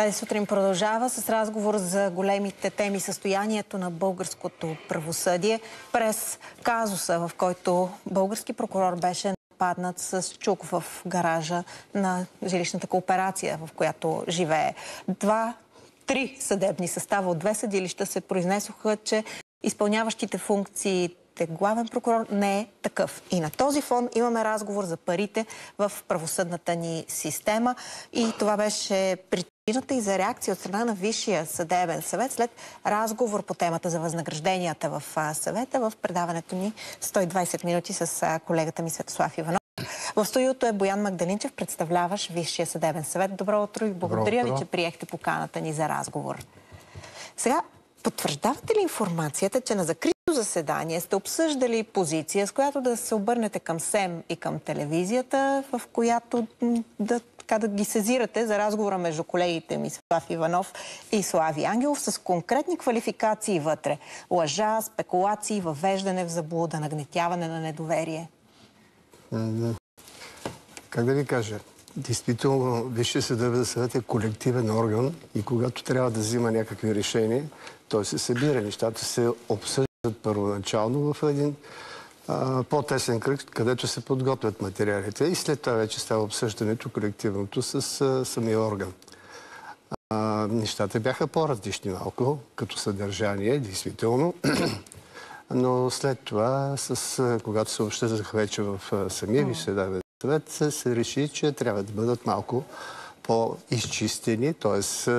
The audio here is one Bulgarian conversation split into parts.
Тази сутрин продължава с разговор за големите теми, състоянието на българското правосъдие през казуса, в който български прокурор беше нападнат с чук в гаража на жилищната кооперация, в която живее. Три съдебни състава от две съдилища се произнесоха, че изпълняващите функциите главен прокурор не е такъв. И на този фон имаме разговор за парите в правосъдната ни система. И това беше причината и за реакция от страна на Висшия съдебен съвет след разговор по темата за възнагражденията в съвета в предаването ни 120 минути с колегата ми Светослав Иванов. В студиото е Боян Магдалинчев, представляваш Висшия съдебен съвет. Добро утро и благодаря ви, че приехте поканата ни за разговор. Сега, потвърждавате ли информацията, че на закрито заседание сте обсъждали позиция, с която да се обърнете към СЕМ и към телевизията, в която да ги сезирате за разговора между колегите ми Светослав Иванов и Слави Ангелов с конкретни квалификации вътре? Лъжа, спекулации, въвеждане в заблуда, нагнетяване на недоверие? Как да ви кажа? Действително, Висшия съдебен съвет е колективен орган и когато трябва да взима някакви решения, той се събира. Нещата се обсъждат първоначално в един по-тесен кръг, където се подготвят материалите и след това вече става обсъждането колективното с самия орган. Нещата бяха по-различни малко, като съдържание, действително. Но след това, когато се обсъждаха вече в самия Висшия съдебен съвет, се реши, че трябва да бъдат малко по-изчистени, т.е.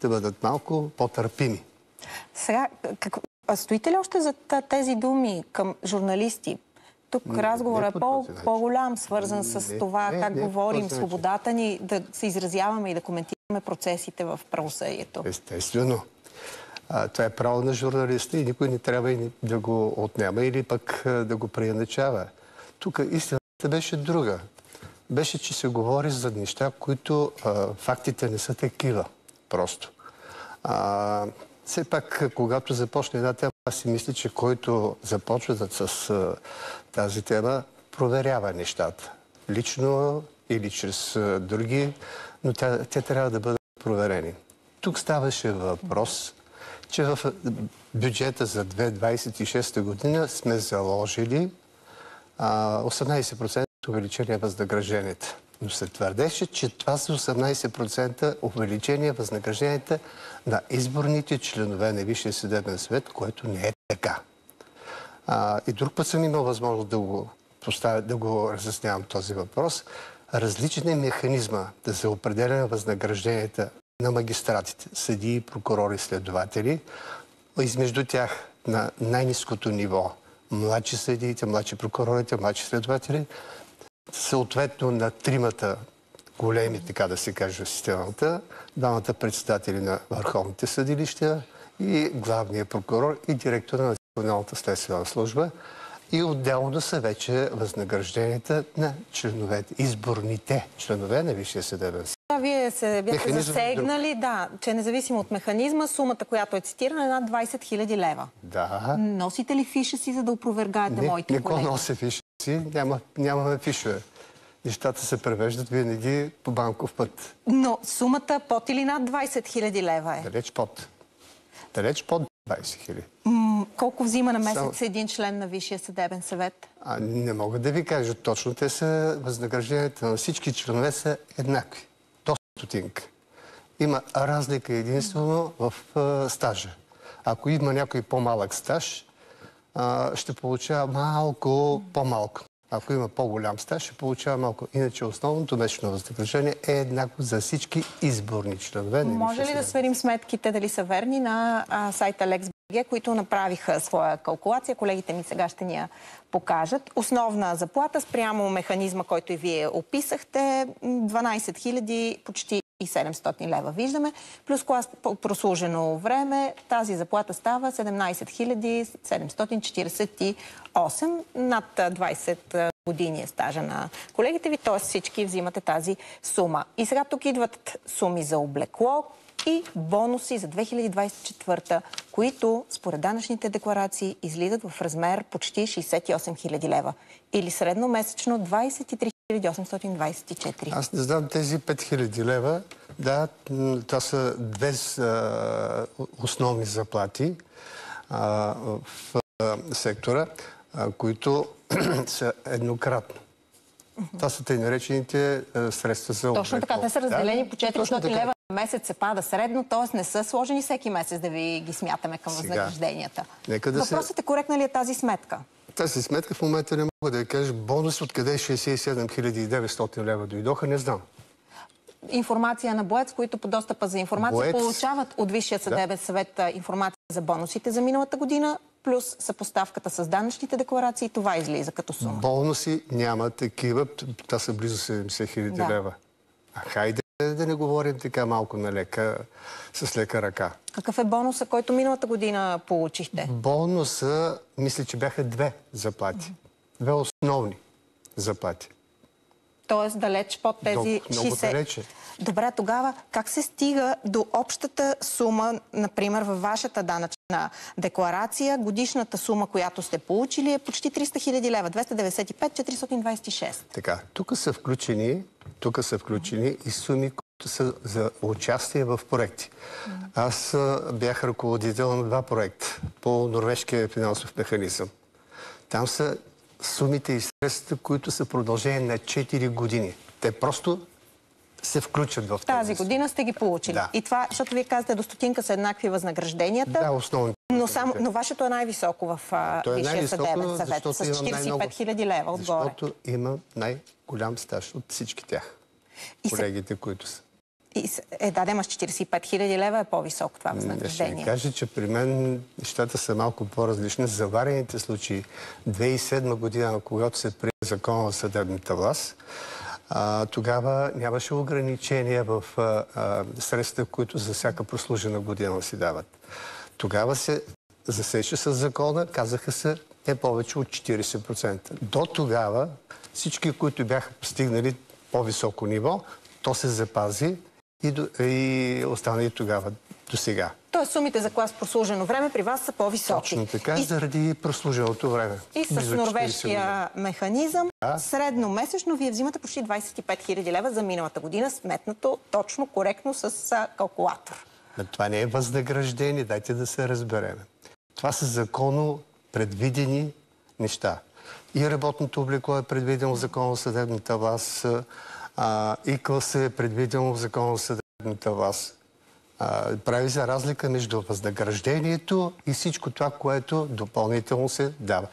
да бъдат малко по-търпими. Сега, стоите ли още за тези думи към журналисти? Тук разговорът е по-голям, свързан с това как говорим, свободата ни, да се изразяваме и да коментираме процесите в правосъдието. Естествено. Това е право на журналиста и никой не трябва и да го отнема или пък да го преиначава. Тук истината беше друга. Беше, че се говори за неща, които фактите не са такива. Просто. Все пак, когато започне една тема, аз си мисля, че който започва с тази тема, проверява нещата. Лично или чрез други, но те трябва да бъдат проверени. Тук ставаше въпрос, че в бюджета за 2026 година сме заложили 18% увеличение възнагражденията. Но се твърдеше, че това са 18% увеличение възнагражденията на изборните членове на Висшия съдебен съвет, което не е така. И друг път съм имал възможност да го разяснявам този въпрос. Различен е механизма да се определя възнагражденията на магистратите, съдии, прокурори, следователи, измежду тях на най-ниското ниво младши съдиите, младши прокурорите, младши следователи, съответно на тримата големи, така да се каже, в системата, двамата председатели на върховните съдилища и главния прокурор и директора на Националната следствена служба. И отделно са вече възнагражденията на членовете, изборните членове на Висшия съдебен съвет. Вие се бяхте засегнали, че независимо от механизма, сумата, която е цитирана, е над 20 000 лева. Да. Носите ли фиша си, за да опровергаете моите колеги? Не нося фиша си, нямаме фишове. Нещата се превеждат винаги по банков път. Но сумата под или над 20 000 лева е? Далеч под. Далеч под 20 000. Колко взима на месец един член на Висшия съдебен съвет? Не мога да ви кажа точно. Те са възнагражденията на всички членове са еднакви. До стотинка. Има разлика единствено в стажа. Ако има някой по-малък стаж, ще получава малко по-малко. Ако има по-голям стаж, ще получава малко. Иначе основното месечно възнаграждение е еднакво за всички изборни членове. Може ли да сверим сметките, дали са верни, на сайта LexBG, които направиха своя калкулация? Колегите ми сега ще ни я покажат. Основна заплата спрямо механизма, който и вие описахте, 12 000 почти и 700 лева виждаме, плюс клас прослужено време, тази заплата става 17 748, над 20 години е стажа на колегите ви, т.е. всички взимате тази сума. И сега тук идват суми за облекло и бонуси за 2024, които според данъчните декларации излизат в размер почти 68 000 лева. Или средномесечно 23 5824. Аз не знам тези 5000 лева. Да, това са две основни заплати в сектора, които са еднократно. Това са тъй наречените средства за облекло. Точно така, те са разделени по 400 лева на месец се пада средно, т.е. не са сложени всеки месец да ви ги смятаме към възнагражденията. Въпросът е, коректна ли е тази сметка? Тази сметка в момента не мога да я кажа. Бонус откъде 67 900 лева дойдоха, не знам. Информация на БОЕЦ, които по достъпа за информация получават от Висшия съдебен съвет информация за бонусите за миналата година, плюс съпоставката с данъчните декларации. Това излиза като сума. Бонуси няма такива. Това са близо 70 хиляди лева. Хайде да не говорим така малко на лека, с лека ръка. Какъв е бонуса, който миналата година получихте? Бонуса, мисля, че бяха две заплати. Две основни заплати. Тоест далеч под тези 60. Далече. Добре, тогава как се стига до общата сума, например, във вашата данъчна декларация, годишната сума, която сте получили е почти 300 хиляди лева, 295 426. Така, тук са включени и суми, които са за участие в проекти. Аз бях ръководител на 2 проекта по норвежкия финансов механизъм. Там са сумите и средствата, които са продължени на 4 години. Те просто се включат в тази година сте ги получили. Да. И това, защото вие казвате, до стотинка са еднакви възнагражденията. Да, основно. Но вашето е най-високо в Висшия съдебен съвет. С 45 хиляди лева отгоре. Защото има най-голям стаж от всички тях. Колегите, които са. Да, ма с 45 хиляди лева е по-високо това възнаграждение. Ще ви кажа, че при мен нещата са малко по-различни. Заварените случаи 2007 година, когато се прие закона за съдебната власт, тогава нямаше ограничения в средства, които за всяка прослужена година си дават. Тогава се засече с закона, казаха се не повече от 40%. До тогава всички, които бяха постигнали по-високо ниво, то се запази и остана и тогава до сега. Тоест сумите за клас прослужено време при вас са по-високи. Точно така, заради прослуженото време. И с норвежкия механизъм, средномесечно вие взимате почти 25 хиляди лева за миналата година, сметнато точно, коректно с калкулатор. Но това не е възнаграждение, дайте да се разберем. Това са законно предвидени неща. И работното облекло е предвидено в Закона за съдебната власт, и клас е предвидено в Закона за съдебната власт. Прави се разлика между възнаграждението и всичко това, което допълнително се дава.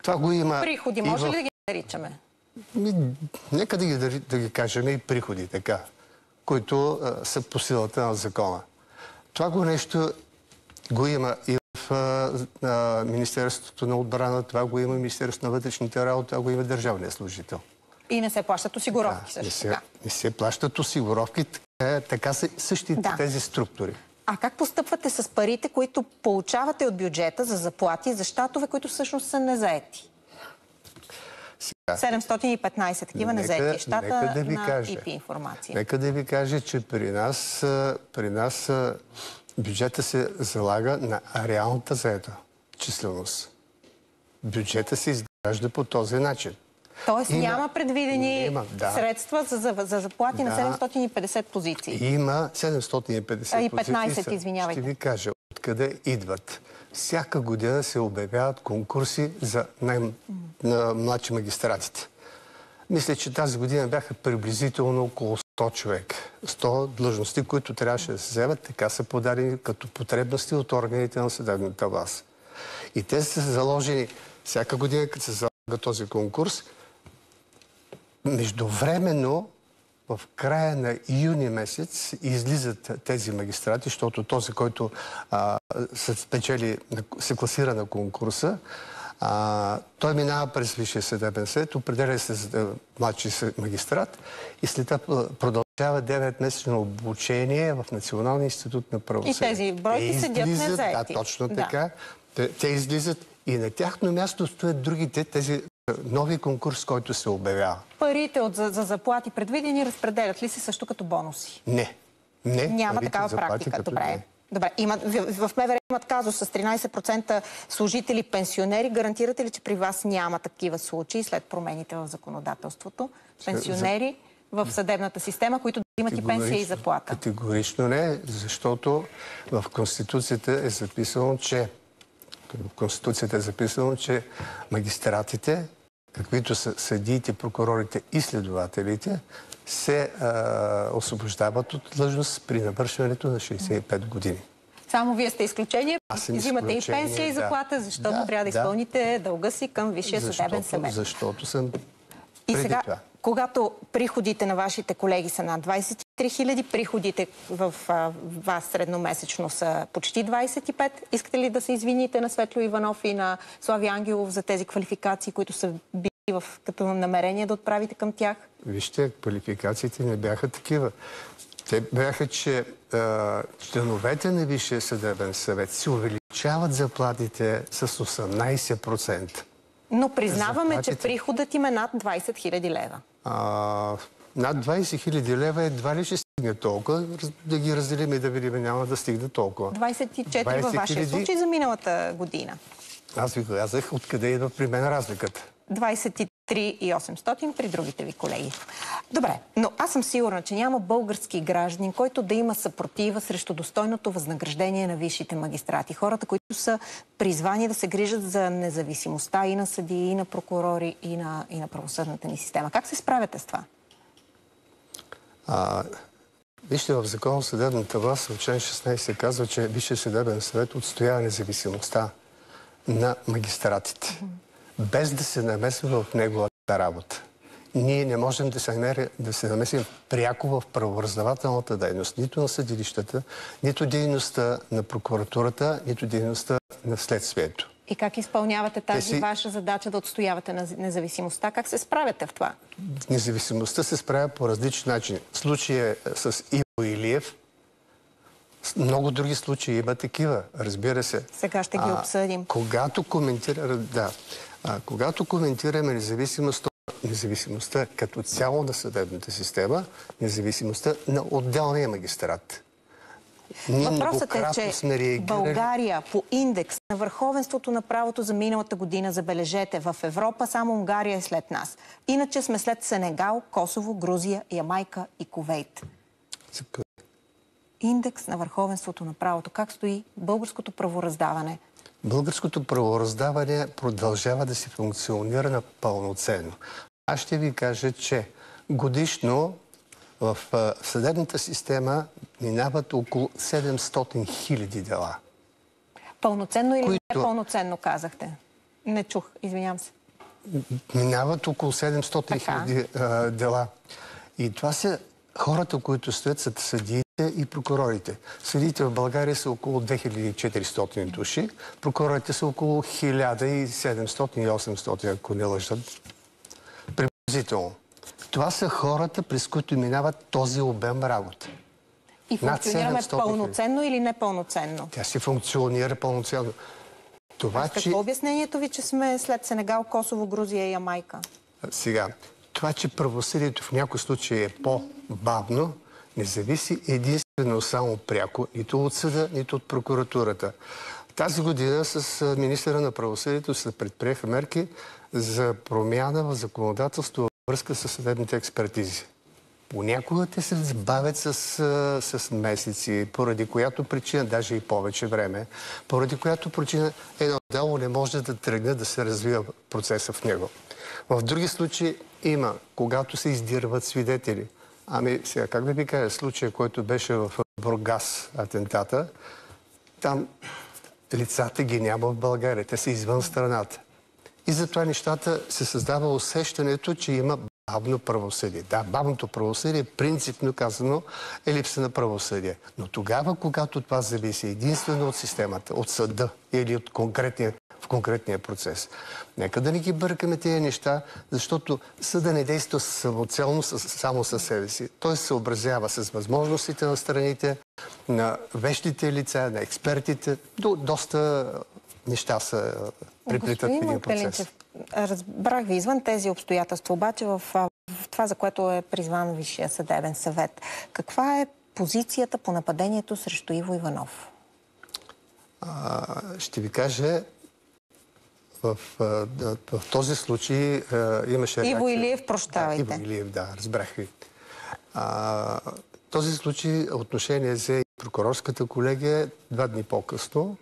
Това го има... Приходи, може ли да ги наричаме? Нека да ги кажем и приходи, така, които са по силата на закона. Това го нещо го има и в Министерството на отбрана, това го има Министерството на вътрешните работи, това го има държавния служител. И не се плащат осигуровки също така. Не се плащат осигуровки, така са същите тези структури. А как постъпвате с парите, които получавате от бюджета за заплати, за щатове, които всъщност са незаети? 715 такива незаети щата на ИП информация. Нека да ви кажа, че при нас бюджета се залага на реалната заета численост. Бюджета се изгражда по този начин. Тоест няма предвидени средства за заплати на 750 позиции. Има 750 позиции. 15, извинявайте. Ще ви кажа откъде идват. Всяка година се обявяват конкурси за най-младши магистратите. Мисля, че тази година бяха приблизително около 100 човек. 100 длъжности, които трябваше да се вземат, така са подадени като потребности от органите на съдебната власт. И те са заложени всяка година, като се залага този конкурс. Междувременно, в края на юни месец излизат тези магистрати, защото този, който се спечели, се класира на конкурса, той минава през Висшия съдебен съвет, определя се за младши магистрат и след това продължава 9-месечно обучение в Националния институт на правосъдие. И тези бройки седят незаети. Да, точно така. Те излизат и на тяхно място стоят другите, тези нови конкурс, който се обявява. Парите за заплати предвидени разпределят ли се също като бонуси? Не. Няма такава практика. Добре. Добре, в МВР имат казус с 13% служители пенсионери. Гарантирате ли, че при вас няма такива случаи след промените в законодателството? Пенсионери в съдебната система, които имат и пенсия и заплата. Категорично не, защото в Конституцията е записано, че магистратите, каквито са съдиите, прокурорите и следователите, се освобождават от длъжност при навършването на 65 години. Само вие сте изключение, взимате и пенсия и заплата, защото трябва да изпълните дълга си към Висшия съдебен съвет. Защото съм и сега, когато приходите на вашите колеги са над 23 000, приходите в вас средномесечно са почти 25, искате ли да се извините на Светло Иванов и на Слави Ангелов за тези квалификации, които са били като намерение да отправите към тях? Вижте, квалификациите не бяха такива. Те бяха, че членовете на Висшия съдебен съвет си увеличават заплатите с 18%. Но признаваме, че приходът им е над 20 000 лева. Над 20 000 лева едва ли ще стигне толкова. Да ги разделим и да видим, няма да стигне толкова. 24 във вашия случай за миналата година. Аз ви казах откъде идва при мен разликата. 23 800 при другите ви колеги. Добре, но аз съм сигурна, че няма български гражданин, който да има съпротива срещу достойното възнаграждение на висшите магистрати. Хората, които са призвани да се грижат за независимостта и на съдии, и на прокурори, и на правосъдната ни система. Как се справяте с това? Вижте, в Закон за съдебната власт в член 16 се казва, че Висшия съдебен съвет отстоява независимостта на магистратите, без да се намесва в неговата работа. Ние не можем да се намесим пряко в правораздавателната дейност, нито на съдилищата, нито дейността на прокуратурата, нито дейността на следствието. И как изпълнявате тази ваша задача да отстоявате на независимостта? Как се справяте в това? Независимостта се справя по различни начини. Случая с Иво Илиев, много други случаи има такива, разбира се. Сега ще ги обсъдим. Когато коментираме независимостта като цяло на съдебната система, независимостта на отделния магистрат. Въпросът е, че България по индекс на върховенството на правото за миналата година, забележете, в Европа само Унгария е след нас. Иначе сме след Сенегал, Косово, Грузия, Ямайка и Кувейт. Индекс на върховенството на правото. Как стои българското правораздаване? Българското правораздаване продължава да се функционира напълноценно. Аз ще ви кажа, че годишно в съдебната система минават около 700 000 дела. Пълноценно или непълноценно казахте? Не чух, извинявам се. Минават около 700 000 дела. И това са хората, които стоят са съдиите и прокурорите. Съдиите в България са около 2400 души, прокурорите са около 1700 и 800, ако не лъжат. Приблизително. Това са хората, през които минават този обем работа. И функционираме пълноценно или непълноценно? Тя си функционира пълноценно. Какво е обяснението ви, че сме след Сенегал, Косово, Грузия и Ямайка? Сега, това, че правосъдието в някои случаи е по-бавно, не зависи единствено само пряко, нито от съда, нито от прокуратурата. Тази година с министъра на правосъдието се предприеха мерки за промяна в законодателство във връзка с съдебните експертизи. Понякога те се забавят с месеци, поради която причина, даже и повече време, поради която причина едно дело не може да тръгне да се развива процеса в него. В други случаи има, когато се издирват свидетели. Ами сега, как да ви кажа, случая, който беше в Бургас, атентата, там лицата ги няма в България, те са извън страната. И затова нещата се създава усещането, че има бавно правосъдие. Да, бавното правосъдие, принципно казано, е липса на правосъдие. Но тогава, когато това зависи единствено от системата, от съда или от конкретния процес. Нека да не ги бъркаме тези неща, защото съда не действа самоцелно само със себе си. Той се съобразява с възможностите на страните, на вещите лица, на експертите. Доста неща са преплитат в един процес. Разбрах ви извън тези обстоятелства, обаче в това, за което е призван Висшия съдебен съвет. Каква е позицията по нападението срещу Иво Иванов? Ще ви кажа, в този случай имаше реакция. Иво Илиев, прощавайте. Иво Илиев, да, разбрах ви. В този случай отношение взе и прокурорската колегия, 2 дни по-късно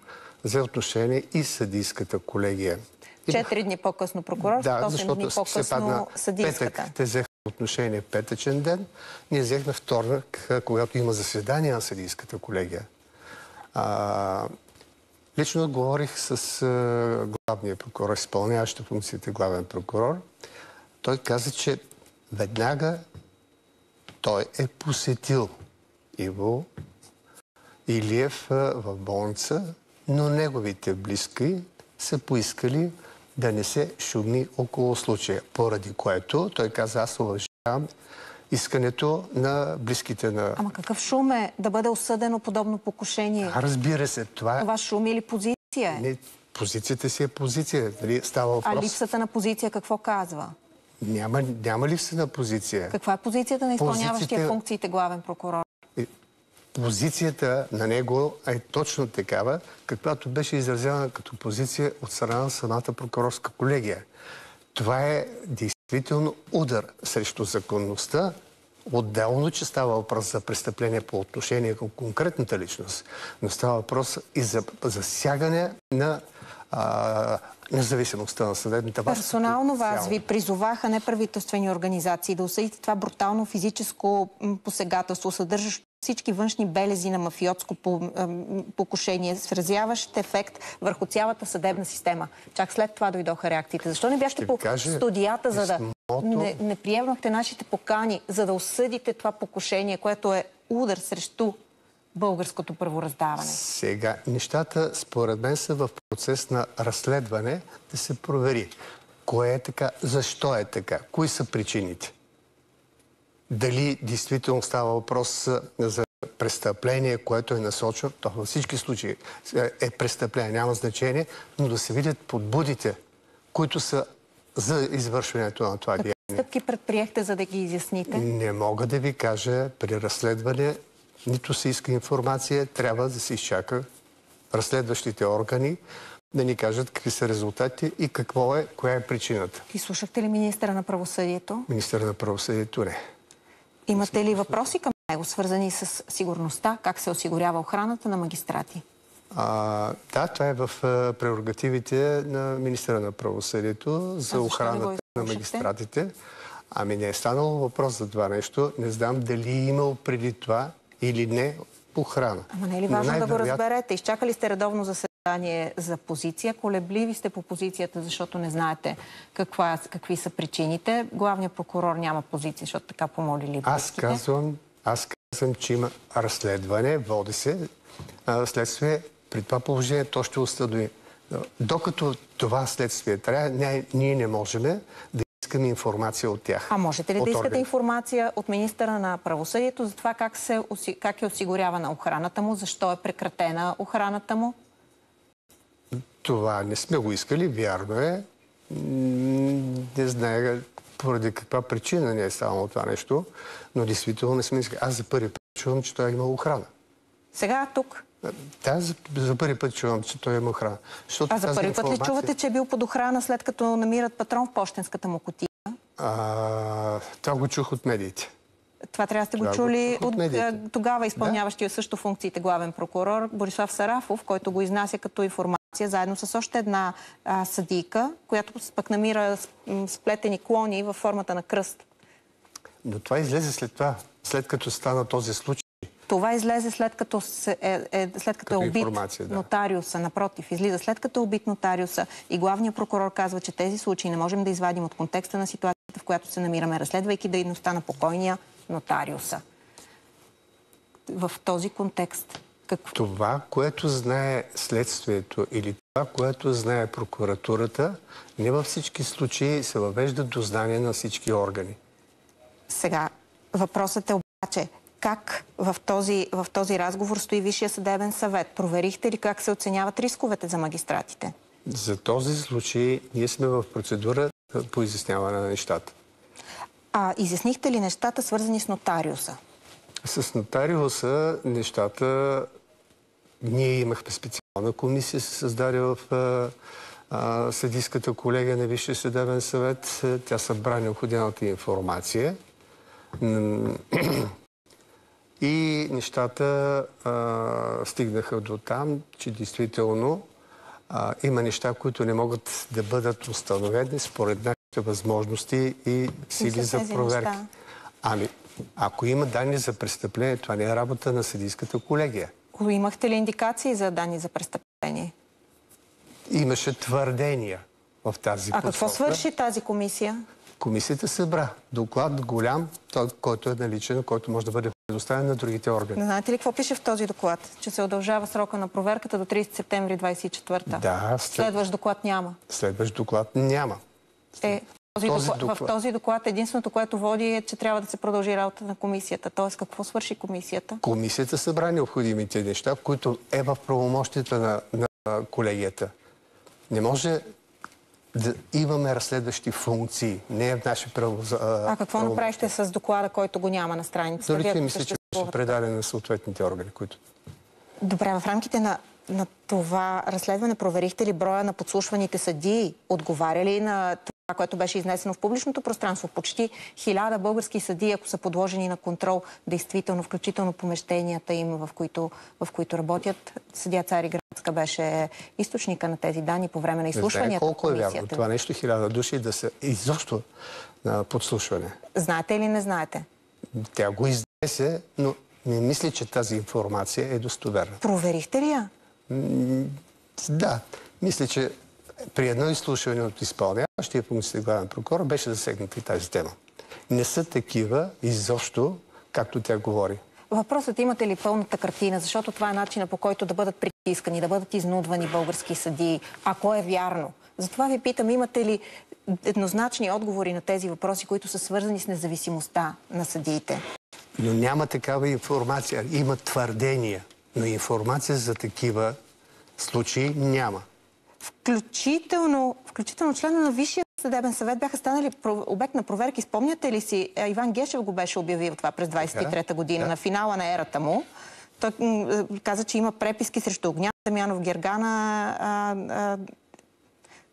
взе отношение и съдийската колегия. 4 дни по-късно прокурорската, 8 дни по-късно съдийската. Петък те взеха отношение петъчен ден. Ние взехме вторник, когато има заседание на съдийската колегия. Лично говорих с главния прокурор, изпълняващ функциите главен прокурор. Той каза, че веднага той е посетил Иво Илиев в болница, но неговите близки са поискали да не се шуми около случая, поради което той каза, аз уважавам искането на близките на... Ама какъв шум е да бъде осъдено подобно покушение? Разбира се, това... Това шум или позиция е? Не, позицията си е позиция. Дали става въпрос... А липсата на позиция какво казва? Няма липса на позиция. Каква е позицията на изпълняващия функциите главен прокурор? Позицията на него е точно такава, каквато беше изразена като позиция от страна на самата прокурорска колегия. Това е действително удар срещу законността, отделно, че става въпрос за престъпление по отношение към конкретната личност, но става въпрос и за засягане на независимостта на съдебната власт. Персонално вас ви призоваха неправителствени организации да осъдите това брутално физическо посегателство, съдържащо всички външни белези на мафиотско покушение, с разяващ ефект върху цялата съдебна система. Чак след това дойдоха реакциите. Защо не бяхте по студията, за да не приемахте нашите покани, за да осъдите това покушение, което е удар срещу българското правораздаване? Сега, нещата според мен са в процес на разследване, да се провери кое е така, защо е така, кои са причините. Дали действително става въпрос за престъпление, което е насочено, то във всички случаи е престъпление, няма значение, но да се видят подбудите, които са за извършването на това деяние. Какви стъпки предприехте, за да ги изясните? Не мога да ви кажа, при разследване нито се иска информация, трябва да се изчака разследващите органи да ни кажат какви са резултатите и коя е причината. И слушахте ли министъра на правосъдието? Министъра на правосъдието не. Имате ли въпроси към него, свързани с сигурността? Как се осигурява охраната на магистрати? Да, това е в прерогативите на министъра на правосъдието за охраната на магистратите. Ами не е станало въпрос за това нещо. Не знам дали е имал преди това или не охрана. Ама не е ли важно да го разберете? Изчакали сте редовно заседание за позиция. Колебливи сте по позицията, защото не знаете какви са причините. Главният прокурор няма позиция, защото така помолили близките. Аз казвам, че има разследване, води се следствие. При това положение то ще установи. Докато това следствие трябва, ние не можем да искаме информация от тях. А можете ли да искате информация от министъра на правосъдието за това как е осигурявана охраната му, защо е прекратена охраната му? Това не сме го искали, вярно е. Не знае поради каква причина не е станало това нещо, но действително не сме искали. Аз за първи път чувам, че той е имал охрана. Сега тук? Да, за първи път чувам, че той има охрана. А за първи път ли чувате, че е бил под охрана, след като намират патрон в пощенската му кутия? Това го чух от медиите. Това трябва да сте го чули от тогава изпълняващия също функциите главен прокурор Борислав Сарафов, който го изнася като информация, заедно с още една съдийка, която пък намира сплетени клони във формата на кръст. Но това излезе след това, след като стана този случай. Това излезе след като е убит нотариуса. Напротив, излиза след като е убит нотариуса и главният прокурор казва, че тези случаи не можем да извадим от контекста на ситуацията, в която се намираме, разследвайки дейността на покойния нотариуса. В този контекст това, което знае следствието или това, което знае прокуратурата, не във всички случаи се въвежда до знание на всички органи. Сега, въпросът е обаче как в този разговор стои Висшия съдебен съвет? Проверихте ли как се оценяват рисковете за магистратите? За този случай ние сме в процедура по изясняване на нещата. Изяснихте ли нещата, свързани с нотариуса? С нотариуса нещата... Ние имахме специална специална комисия се създаде в съдийската колегия на Висшия съдебен съвет. Тя събра необходимата информация. И нещата стигнаха до там, че действително има неща, които не могат да бъдат установени според нашите възможности и сили за проверки. Ами, ако има данни за престъпление, това не е работа на съдийската колегия. Имахте ли индикации за данни за престъпление? Имаше твърдения в тази посока. А какво свърши тази комисия? Комисията събра доклад голям, който е наличен, който може да бъде предоставен на другите органи. Знаете ли какво пише в този доклад? Че се удължава срока на проверката до 30 септември 2024. Да. Следващ доклад няма. Следващ доклад няма. В този доклад единственото, което води е, че трябва да се продължи работа на комисията. Тоест, какво свърши комисията? Комисията събра необходимите неща, които е в правомощията на колегията. Не може да имаме разследващи функции. Не е в наше право. А какво направихте с доклада, който го няма на страницата? Дори мисля, че беше предаден на съответните органи, които... Добре, в рамките на това разследване проверихте ли броя на подслушваните съдии? Отговаря ли на това, което беше изнесено в публичното пространство? Почти 1000 български съдии, ако са подложени на контрол, действително, включително помещенията им, в които работят. Съдия Цариградска беше източника на тези данни по време на изслушванията. Колко е вярно това нещо, 1000 души да са изобщо на подслушване? Знаете или не знаете? Тя го изнесе, но не мисля, че тази информация е достоверна. Проверихте ли я? Да. Мисля, че при едно изслушване от изпълняващия функцията главен прокурор беше засегната и тази тема. Не са такива изобщо, както тя говори. Въпросът имате ли пълната картина, защото това е начинът, по който да бъдат притискани, да бъдат изнудвани български съдии, ако е вярно. Затова ви питам, имате ли еднозначни отговори на тези въпроси, които са свързани с независимостта на съдиите? Но няма такава информация. Има твърдения, но информация за такива случаи няма. Включително члена на Висшия съдебен съвет бяха станали обект на проверки. Спомняте ли си, Иван Гешев го беше обявил това през 23-та година, на финала на ерата му. Той каза, че има преписки срещу Огнян Дамянов, Гергана...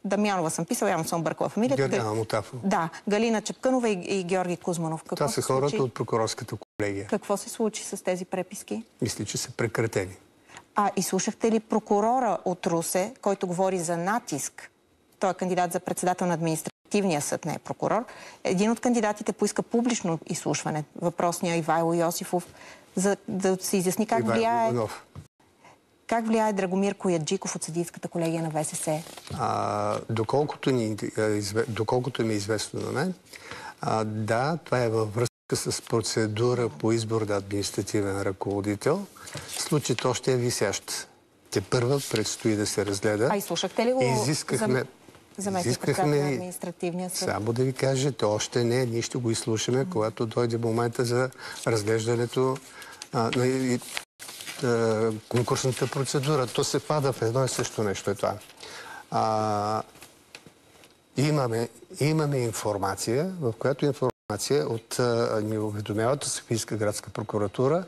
Дамянова съм писала, явно съм бъркала фамилията. Гергана Мутафова. Да, Галина Чепкънова и Георги Кузманов. Това са хората от прокурорската колегия. Какво се случи с тези преписки? Мисля, че са прекратени. И слушахте ли прокурора от Русе, който говори за натиск? Той е кандидат за председател на административния съд, не е прокурор. Един от кандидатите поиска публично изслушване. Въпросния Ивайло Йосифов, за да се изясни как влияе Драгомир Кояджиков от съдийската колегия на ВСС. Доколкото ми е известно на мен, да, това е във връзка с процедура по избор на административен ръководител. Случаят още е висящ. Тепърва предстои да се разгледа. Изслушахте ли го заместник-председател на административния съд? Само да ви кажа, то още не. Ние ще го изслушаме, когато дойде момента за разглеждането на конкурсната процедура. То се пада в едно и също нещо е това. Имаме информация, в която ни уведомяват Софийска градска прокуратура,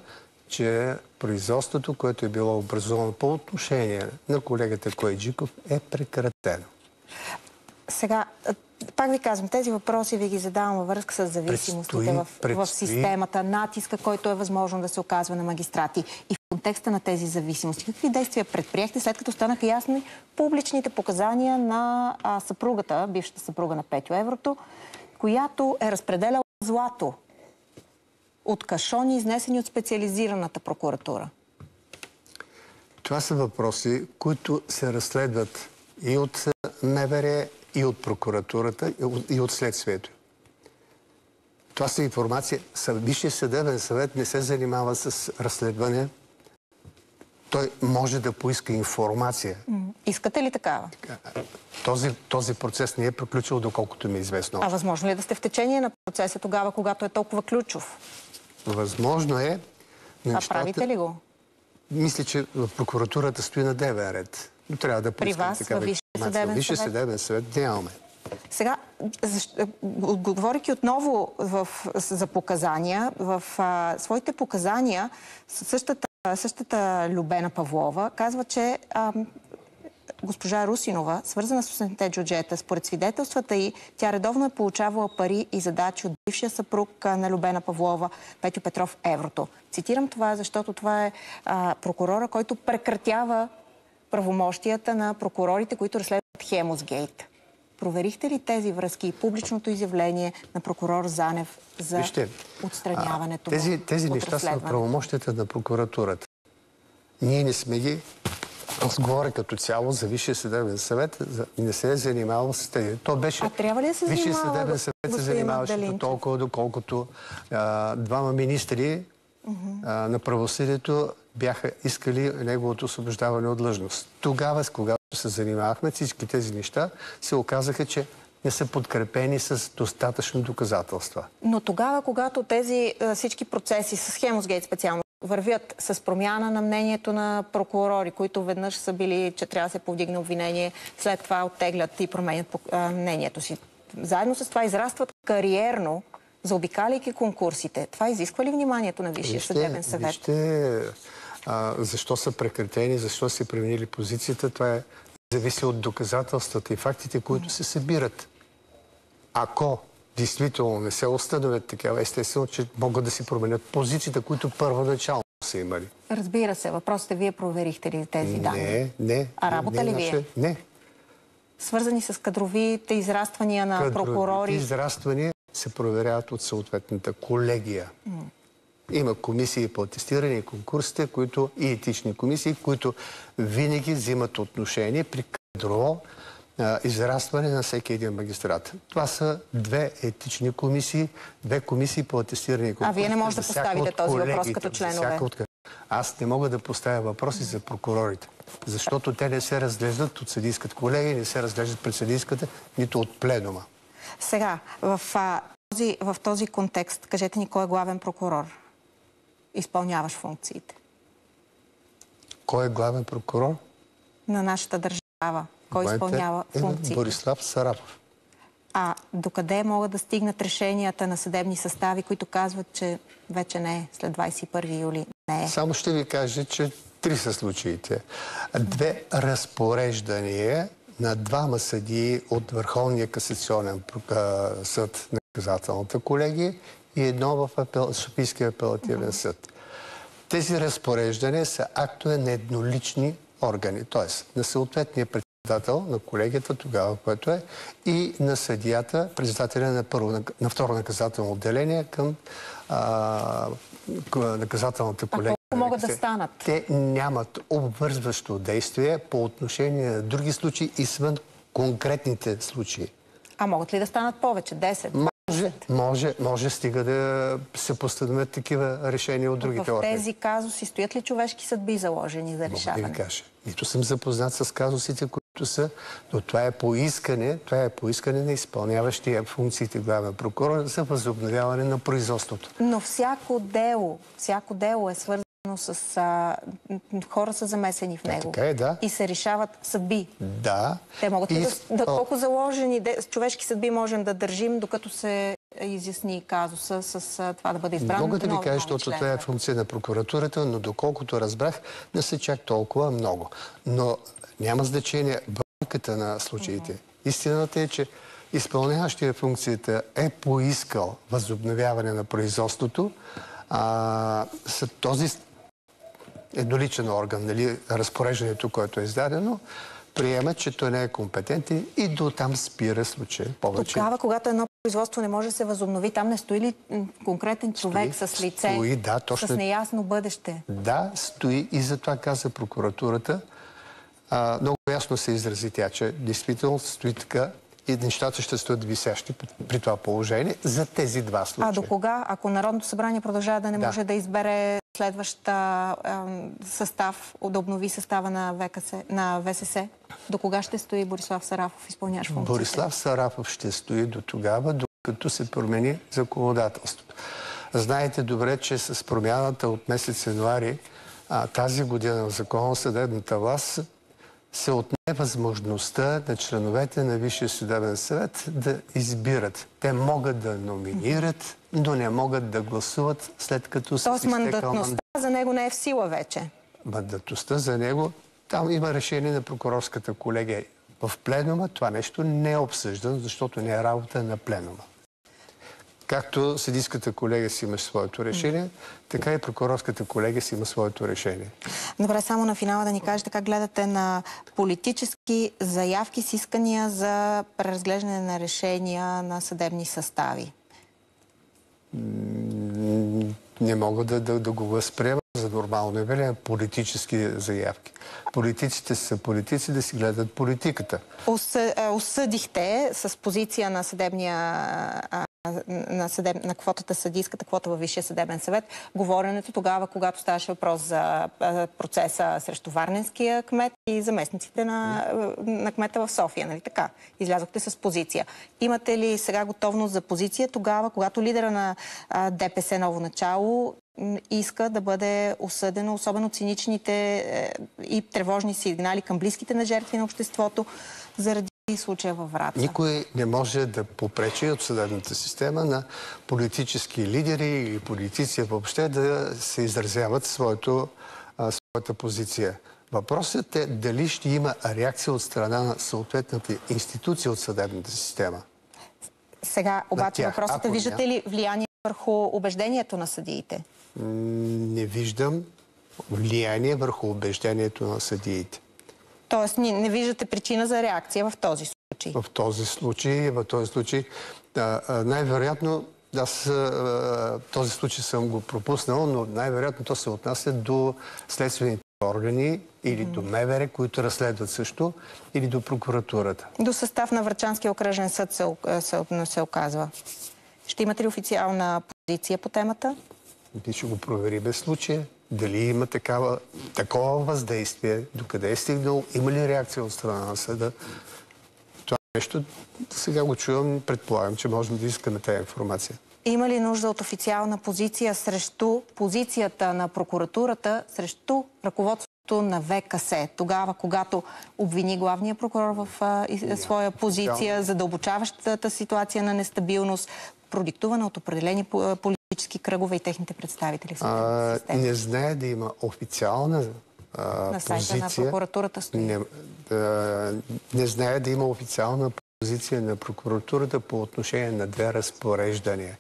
че производството, което е било образовано по отношение на колегата Кояджиков, е прекратено. Сега, пак ви казвам, тези въпроси ви ги задавам във връзка с зависимостите в системата, натиска, който е възможно да се оказва на магистрати. И в контекста на тези зависимости, какви действия предприехте, след като станаха ясни публичните показания на съпругата, бившата съпруга на Петю Еврото, която е разпределяла злато от кашони, изнесени от специализираната прокуратура? Това са въпроси, които се разследват и от МВР, и от прокуратурата, и от следствието. Това са информация. Висшия съдебен съвет не се занимава с разследване. Той може да поиска информация. Искате ли такава? Този процес не е приключил, доколкото ми е известно. Възможно ли е да сте в течение на процеса тогава, когато е толкова ключов? Възможно е. Правите ли го? Мисля, че в прокуратурата стои на дневен ред. Но трябва да поискаме такава информация. При вас, във Висшия съдебен съвет нямаме. Сега, говорейки отново за показания, в своите показания същата същата Любена Павлова казва, че госпожа Русинова, свързана с 8-те джуджета, според свидетелствата й, тя редовно е получавала пари и задачи от бившия съпруг на Любена Павлова, Петю Петров, Еврото. Цитирам това, защото това е прокурора, който прекратява правомощията на прокурорите, които разследват Хемосгейт. Проверихте ли тези връзки и публичното изявление на прокурор Занев за отстраняването му? Тези неща са правомощията на прокуратурата. Ние не сме ги... Аз говоря като цяло за Висшия съдебен съвет, не се е занимавал с тези. То беше... А трябва ли да се Висшия съдебен съвет се занимаваше до толкова, доколкото двама министри на правосъдието бяха искали неговото освобождаване от длъжност. Тогава, когато се занимавахме, всички тези неща се оказаха, че не са подкрепени с достатъчно доказателства. Но тогава, когато тези всички процеси с Хемосгейт специално вървят с промяна на мнението на прокурори, които веднъж са били, че трябва да се повдигне обвинение, след това оттеглят и променят мнението си. Заедно с това израстват кариерно, заобикаляйки конкурсите. Това изисква ли вниманието на Висшия съдебен съвет? Вижте, защо са прекратени, защо са променили позицията, това зависи от доказателствата и фактите, които се събират. Ако действително не се установят такива, естествено, че могат да си променят позициите, които първоначално са имали. Разбира се. Въпросът е, вие проверихте ли тези данни? Не. А работа ли вие? Не. Свързани с кадровите израствания на прокурори? Кадровите израствания се проверяват от съответната колегия. Има комисии по атестиране и конкурсите, и етични комисии, които винаги взимат отношение при кадрово израстване на всеки един магистрат. Това са две етични комисии, две комисии по атестиране и конкурсите. А вие не можете да поставите този въпрос като членове? Аз не мога да поставя въпроси за прокурорите, защото те не се разглеждат от съдийската колегия, не се разглеждат пред съдийската, нито от пленума. Сега, в този контекст, кажете ни кой е главен прокурор? Изпълняваш функциите. Кой е главен прокурор? На нашата държава. Кой изпълнява функциите? Борислав Сарафов. А докъде могат да стигнат решенията на съдебни състави, които казват, че вече не е след 21 юли? Не е. Само ще ви кажа, че 3 са случаите. 2 разпореждания на 2 съдии от Върховния касационен съд на наказателната колегия и 1 в Софийския апелативен съд. Тези разпореждания са актове на еднолични органи, т.е. на съответния председател на колегията, тогава, което е, и на съдията, председателя на второ наказателно отделение към наказателната колегия. А колко могат да станат? Те нямат обвързващо действие по отношение на други случаи извън конкретните случаи. А могат ли да станат повече? 10? Може, стига да се постановят такива решения от другите органи. В тези казуси стоят ли човешки съдби заложени за решаване? Мога да ви кажа. Нито съм запознат с казусите, които са, но това е поискане на изпълняващия функциите главен прокурор за възобновяване на производството. Но всяко дело е свързано с хора са замесени в него. Така е, да. И се решават съдби. Да. Те могат ли колко заложени човешки съдби можем да държим, докато се изясни казуса с това да бъде избран? Мога да ви кажа, защото това е функция на прокуратурата, но доколкото разбрах, не са чак толкова много. Но няма значение бройката на случаите. Истината е, че изпълняващия функцията е поискал възобновяване на производството. Този едноличен орган, разпореждането, което е издадено, приема, че той не е компетентен и до там спира случай. Тогава, когато едно производство не може да се възобнови, там не стои ли конкретен човек с лице, с неясно бъдеще? Да, стои и затова каза прокуратурата. Много ясно се изрази тя, че действително стои така и нещата ще стоят висящи при това положение за тези 2 случая. А до кога, ако Народното събрание продължава да не може да избере следващ състав, да обнови състава на ВСС, до кога ще стои Борислав Сарафов, изпълняващ функциите? Борислав Сарафов ще стои до тогава, докато се промени законодателството. Знаете добре, че с промяната от месец януари тази година в Закона за съдебната власт се отне възможността на членовете на Висшия съдебен съвет да избират. Те могат да номинират, но не могат да гласуват след като са изтекал мандат. За него не е в сила вече. Мандатността за него, там има решение на прокурорската колегия. В пленума това нещо не е обсъждано, защото не е работа на пленума. Както съдийската колегия си има своето решение, така и прокурорската колегия си има своето решение. Добре, само на финала да ни кажете как гледате на политически заявки с искания за преразглеждане на решения на съдебни състави. Не мога да го възприема за нормално явление политически заявки. Политиците са политици да си гледат политиката. Осъдихте с позиция на на квотата, съдийската квота във Висшия съдебен съвет, говоренето тогава, когато ставаше въпрос за процеса срещу варненския кмет и заместниците на кмета в София, нали така? Излязохте с позиция. Имате ли сега готовност за позиция тогава, когато лидера на ДПС Ново начало иска да бъде осъдено, особено циничните и тревожни сигнали към близките на жертви на обществото заради случая във Враца? Никой не може да попречи от съдебната система на политически лидери или политици въобще да се изразяват своята позиция. Въпросът е дали ще има реакция от страна на съответната институция от съдебната система. Сега обаче въпросът е, виждате ли влияние върху убеждението на съдиите? Не виждам влияние върху убеждението на съдиите. Тоест не виждате причина за реакция в този случай? В този случай, най-вероятно, аз този случай съм го пропуснал, но най-вероятно то се отнася до следствените органи или до МВР, които разследват също, или до прокуратурата. До състав на Врачанския окръжен съд се оказва. Ще имате ли официална позиция по темата? Ти ще го провери без случая. Дали има такова въздействие, докъде е стигнал, има ли реакция от страна на съда. Това нещо сега го чувам, предполагам, че можем да искаме тази информация. Има ли нужда от официална позиция срещу позицията на прокуратурата, срещу ръководството на ВКС? Тогава, когато обвини главния прокурор в своя позиция, задълбочаващата ситуация на нестабилност, продиктувана от определени политически кръгове и техните представители в съдебната система? Не знае да има официална на сайта на прокуратурата стои. Не знае да има официална позиция на прокуратурата по отношение на две разпореждания.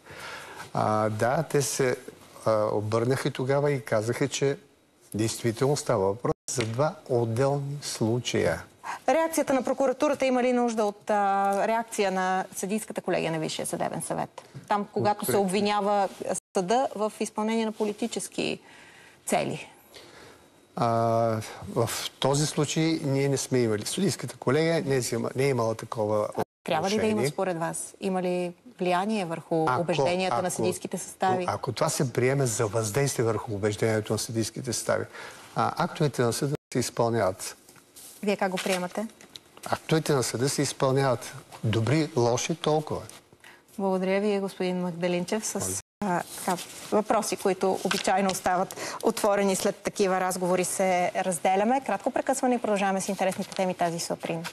Да, те се обърнаха тогава и казаха, че действително става въпрос за два отделни случая. Реакцията на прокуратурата има ли нужда от реакция на съдийската колегия на Висшия съдебен съвет? Там, когато се обвинява съда в изпълнение на политически цели. В този случай ние не сме имали. Съдийската колегия не е имала такова отношение. Трябва ли да има според вас? Има ли влияние върху убежденията на съдийските състави? Ако това се приеме за въздействие върху убеждението на съдийските състави, актовете на съда се изпълняват. Вие как го приемате? Актовете на съда се изпълняват. Добри, лоши, толкова. Благодаря ви, господин Магдалинчев, с въпроси, които обичайно остават отворени след такива разговори, се разделяме. Кратко прекъсване и продължаваме с интересните теми тази сутрин.